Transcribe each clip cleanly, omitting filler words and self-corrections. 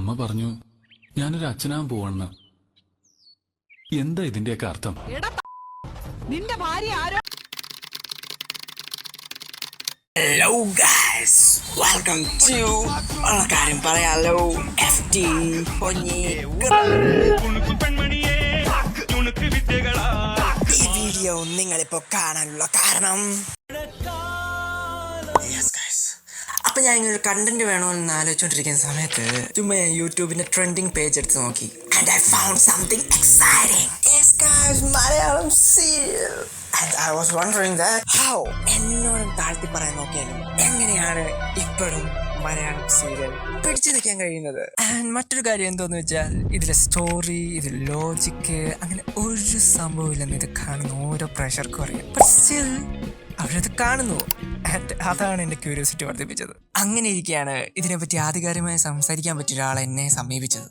അമ്മ പറഞ്ഞു ഞാനൊരു അച്ഛനാൻ പോവണെന്ന്. എന്താ ഇതിന്റെയൊക്കെ അർത്ഥം? നിന്റെ ഭാര്യ ആരോ? ഹലോ ഗൈസ്, വെൽക്കം ടു കാര്യം പറയാലോ FT പൊന്നി. ഈ വീഡിയോ നിങ്ങളിപ്പോ കാണാനുള്ള കാരണം അപ്പൊ ഞാൻ ഇങ്ങനെ ഒരു കണ്ടന്റ് വേണമെന്ന് ആലോചിച്ചോണ്ടിരിക്കുന്ന സമയത്ത് ചുമ്മാ ഞാൻ യൂട്യൂബിന്റെ ട്രെൻഡിങ് പേജ് എടുത്ത് നോക്കി. And I found something exciting. Yes guys, Malayalam serial. And I was wondering that how എന്നോടും താഴ്ത്തി പറയാൻ നോക്കിയാലും എങ്ങനെയാണ് ഇപ്പോഴും മലയാളം സീരിയൽ പിടിച്ചു നിൽക്കാൻ കഴിയുന്നത്. ആൻഡ് മറ്റൊരു കാര്യം എന്തോന്ന് വെച്ചാൽ ഇതിലെ സ്റ്റോറി, ഇതിൽ ലോജിക്ക്, അങ്ങനെ ഒരു സംഭവം ഇല്ലെന്ന് ഇത് കാണുന്ന ഓരോ പ്രേക്ഷകർക്കും അറിയാം. ബട്ട് സ്റ്റിൽ അവരത് കാണുന്നു. ആൻഡ് അതാണ് എൻ്റെ ക്യൂരിയോസിറ്റി വർദ്ധിപ്പിച്ചത്. അങ്ങനെ ഇരിക്കുകയാണ് ഇതിനെപ്പറ്റി ആധികാരികമായി സംസാരിക്കാൻ പറ്റിയ ഒരാൾ എന്നെ സമീപിച്ചത്.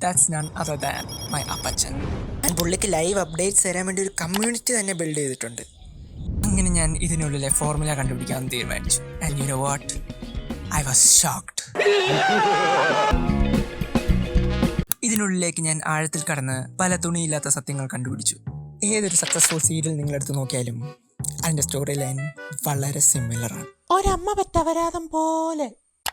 That's none other than my അപ്പച്ചൻ. പുള്ളിക്ക് ലൈവ് അപ്ഡേറ്റ്സ് തരാൻ വേണ്ടി ഒരു കമ്മ്യൂണിറ്റി തന്നെ ബിൽഡ് ചെയ്തിട്ടുണ്ട്. അങ്ങനെ ഞാൻ ഇതിനുള്ളിലെ ഫോർമുല കണ്ടുപിടിക്കാൻ തീരുമാനിച്ചു. And you know what, I was shocked. ഇതിനുള്ളിലേക്ക് ഞാൻ ആഴത്തിൽ കടന്ന് പല തുണിയില്ലാത്ത സത്യങ്ങൾ കണ്ടുപിടിച്ചു. ഏതൊരു സക്സസ്ഫുൾ സീരിയൽ നിങ്ങളെടുത്ത് നോക്കിയാലും അതിൻ്റെ സ്റ്റോറി ലൈൻ വളരെ സിമിലറാണ്. ഒരമ്മ പറ്റവരാതം പോലെ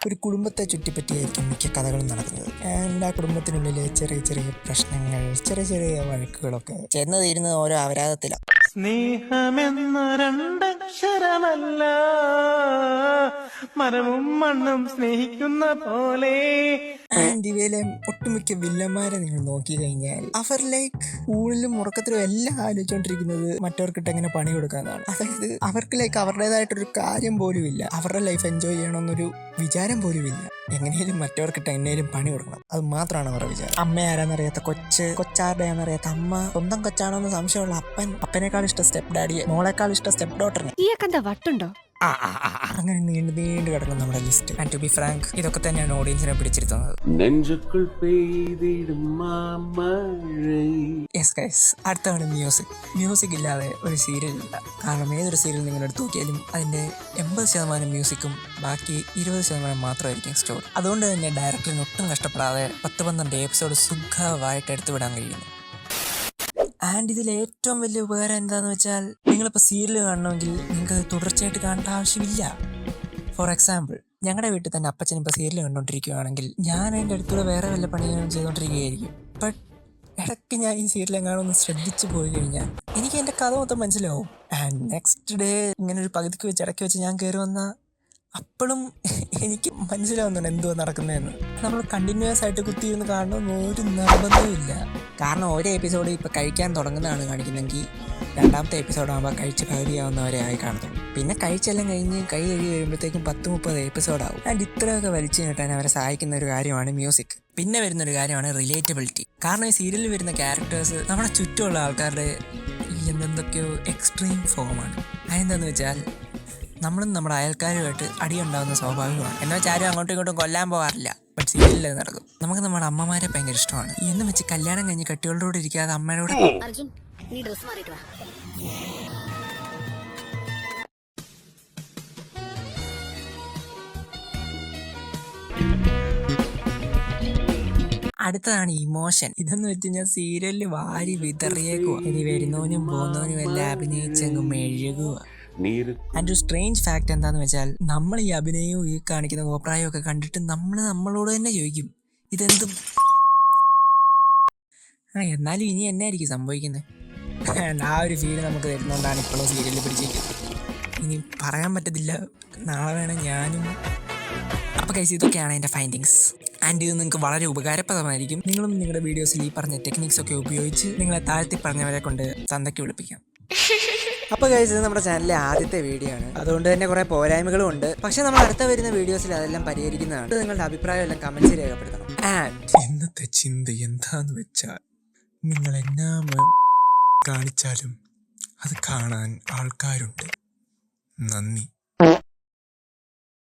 ഒരു കുടുംബത്തെ ചുറ്റിപ്പറ്റിയായിരിക്കും മിക്ക കഥകളും നടക്കുന്നത്. ആൻഡ് ആ കുടുംബത്തിനുള്ളിലെ ചെറിയ ചെറിയ പ്രശ്നങ്ങൾ, ചെറിയ ചെറിയ വഴക്കുകളൊക്കെ ചെന്ന് തീരുന്നത് ഓരോ അപരാധത്തിലാണ്. സ്നേഹമെന്ന രണ്ടക്ഷരമല്ല, മരവും മണ്ണും സ്നേഹിക്കുന്ന പോലെ. ആൻഡ് ഇവയിലെ ഒട്ടുമിക്ക വില്ലന്മാരെ നിങ്ങൾ നോക്കി കഴിഞ്ഞാൽ അവർ ലൈക്ക് ഊണിലും ഉറക്കത്തിലും എല്ലാം ആലോചിച്ചോണ്ടിരിക്കുന്നത് മറ്റവർക്കിട്ട് എങ്ങനെ പണി കൊടുക്കാന്നാണ്. അതായത് അവർക്ക് ലൈക്ക് അവരുടേതായിട്ടൊരു കാര്യം പോലും ഇല്ല, അവരുടെ ലൈഫ് എൻജോയ് ചെയ്യണമെന്നൊരു വിചാരം പോലും ഇല്ല. എങ്ങനെയും മറ്റവർക്കിട്ട് എങ്ങനെയും പണി കൊടുക്കണം, അത് മാത്രമാണ് അവരുടെ വിചാരം. അമ്മ ആരാന്നറിയാത്ത കൊച്ചാരുടെയാണെന്നറിയാത്ത അമ്മ, സ്വന്തം കൊച്ചാണോന്ന് സംശയമുള്ള അപ്പൻ, അപ്പനേക്കാൾ ഇഷ്ടം സ്റ്റെപ്പ് ഡാഡിയെ, മോളെക്കാൾ ഇഷ്ടം സ്റ്റെപ്പ് ഡോട്ടറിനെ. വട്ടുണ്ടോ? അങ്ങനെ നീണ്ടു കിടക്കും നമ്മുടെ list. And to be frank, ഇതൊക്കെ തന്നെയാണ് ഓഡിയൻസിനെ പിടിച്ചിരുത്തുന്നത്. യെസ് ഗൈസ്, അടുത്താണ് മ്യൂസിക്. മ്യൂസിക് ഇല്ലാതെ ഒരു സീരിയൽ ഇല്ല. കാരണം ഏതൊരു സീരിയൽ നിങ്ങൾ എടുത്ത് നോക്കിയാലും അതിന്റെ 80% മ്യൂസിക്കും ബാക്കി 20% മാത്രമായിരിക്കും സ്റ്റോറി. അതുകൊണ്ട് തന്നെ ഡയറക്ടറിന് ഒട്ടും കഷ്ടപ്പെടാതെ 10-12 എപ്പിസോഡ് സുഖമായിട്ട് എടുത്തുവിടാൻ കഴിയുന്നു. ആൻഡ് ഇതിൽ ഏറ്റവും വലിയ ഉപകാരം എന്താന്ന് വെച്ചാൽ, നിങ്ങളിപ്പോൾ സീരിയൽ കാണണമെങ്കിൽ നിങ്ങൾക്ക് തുടർച്ചയായിട്ട് കാണേണ്ട ആവശ്യമില്ല. ഫോർ എക്സാമ്പിൾ, ഞങ്ങളുടെ വീട്ടിൽ തന്നെ അപ്പച്ചൻ ഇപ്പോൾ സീരിയൽ കണ്ടുകൊണ്ടിരിക്കുകയാണെങ്കിൽ ഞാൻ അതിൻ്റെ അടുത്തൂടെ വേറെ വല്ല പണികളും ചെയ്തുകൊണ്ടിരിക്കുകയായിരിക്കും. ബട്ട് ഇടയ്ക്ക് ഞാൻ ഈ സീരിയൽ എങ്ങാനൊന്ന് ശ്രദ്ധിച്ചു പോയി കഴിഞ്ഞാൽ എനിക്ക് എൻ്റെ കഥ മൊത്തം മനസ്സിലാവും. ആൻഡ് നെക്സ്റ്റ് ഡേ ഇങ്ങനെ ഒരു പകുതിക്ക് വെച്ച് ഇടയ്ക്ക് വെച്ച് ഞാൻ കയറി വന്നാൽ അപ്പോഴും എനിക്ക് മനസ്സിലാവുന്നുണ്ട് എന്തുവാ നടക്കുന്നതെന്ന്. നമ്മൾ കണ്ടിന്യൂസ് ആയിട്ട് കുത്തിയിരുന്ന് കാണണമെന്ന് ഒരു നിർബന്ധമില്ല. കാരണം ഓരോ എപ്പിസോഡ് ഇപ്പോൾ കഴിക്കാൻ തുടങ്ങുന്നതാണ് കാണിക്കുന്നതെങ്കിൽ രണ്ടാമത്തെ എപ്പിസോഡാകുമ്പോൾ കഴിച്ച് പകുതിയാവുന്നവരെ ആയി കാണത്തുള്ളൂ. പിന്നെ കഴിച്ചെല്ലാം കഴിഞ്ഞ് കൈ കഴുകി കഴിയുമ്പോഴത്തേക്കും 10-30 എപ്പിസോഡാവും. ആൻഡ് ഇത്രയൊക്കെ വലിച്ചു നീട്ടാൻ അവരെ സഹായിക്കുന്ന ഒരു കാര്യമാണ് മ്യൂസിക്. പിന്നെ വരുന്നൊരു കാര്യമാണ് റിലേറ്റബിലിറ്റി. കാരണം ഈ സീരിയലിൽ വരുന്ന ക്യാരക്ടേഴ്സ് നമ്മുടെ ചുറ്റുമുള്ള ആൾക്കാരുടെ എന്തൊക്കെയോ എക്സ്ട്രീം ഫോമാണ്. അതെന്താണെന്ന് വെച്ചാൽ നമ്മളും നമ്മുടെ അയൽക്കാരുമായിട്ട് അടിയുണ്ടാകുന്ന സ്വാഭാവികമാണ്. എന്ന് വെച്ചാൽ ആരും അങ്ങോട്ടും ഇങ്ങോട്ടും കൊല്ലാൻ പോകാറില്ല. ബട്ട് സീരിയലിൽ നടക്കും. നമുക്ക് നമ്മുടെ അമ്മമാരെ ഭയങ്കര ഇഷ്ടമാണ്. എന്ന് വെച്ച് കല്യാണം കഴിഞ്ഞ് കട്ടികളോട് ഇരിക്കാതെ അമ്മയോട് അടുത്തതാണ് ഇമോഷൻ. ഇതെന്ന് വെച്ച് കഴിഞ്ഞാൽ സീരിയലിൽ വാരി വിതറിയേക്കുക. ഇനി വരുന്നവനും പോകുന്നവനും എല്ലാം അഭിനയിച്ചങ്ങ് മെഴുകുക. ആൻഡ് ഒരു സ്ട്രേഞ്ച് ഫാക്ട് എന്താന്ന് വെച്ചാൽ, നമ്മൾ ഈ അഭിനയവും ഈ കാണിക്കുന്ന കോപ്രായവും ഒക്കെ കണ്ടിട്ട് നമ്മളോട് തന്നെ ചോദിക്കും ഇതെന്തും. എന്നാലും ഇനി എന്നായിരിക്കും സംഭവിക്കുന്നത്. ആ ഒരു ഫീല് നമുക്ക് തരുന്നതുകൊണ്ടാണ് ഇപ്പോഴും സീരിയലിൽ പിടിച്ചിരിക്കുന്നത്. ഇനി പറയാൻ പറ്റത്തില്ല, നാളെ വേണം ഞാനും. അപ്പോൾ ഗൈസ്, ഇതൊക്കെയാണ് എൻ്റെ ഫൈൻഡിങ്സ്. ആൻഡ് ഇത് നിങ്ങൾക്ക് വളരെ ഉപകാരപ്രദമായിരിക്കും. നിങ്ങളും നിങ്ങളുടെ വീഡിയോസിൽ ഈ പറഞ്ഞ ടെക്നിക്സ് ഒക്കെ ഉപയോഗിച്ച് നിങ്ങളെ താഴ്ത്തി പറഞ്ഞവരെ കൊണ്ട് തന്തയ്ക്ക് വിളിപ്പിക്കാം. അപ്പോൾ ഗൈസ്, ഇത് നമ്മുടെ ചാനലിലെ ആദ്യത്തെ വീഡിയോ ആണ്. അതുകൊണ്ട് തന്നെ കുറേ പോരായ്മകളും ഉണ്ട്. പക്ഷെ നമ്മൾ അടുത്ത വരുന്ന വീഡിയോസിൽ അതെല്ലാം പരിഹരിക്കുന്നതാണ്. നിങ്ങളുടെ അഭിപ്രായം എല്ലാം കമന്റ്സിൽ രേഖപ്പെടുത്തണം. ആൻഡ് ഇന്നത്തെ ചിന്ത എന്താന്ന് വെച്ചാൽ, നിങ്ങൾ എന്നാ കാണിച്ചാലും അത് കാണാൻ ആൾക്കാരുണ്ട്. നന്ദി.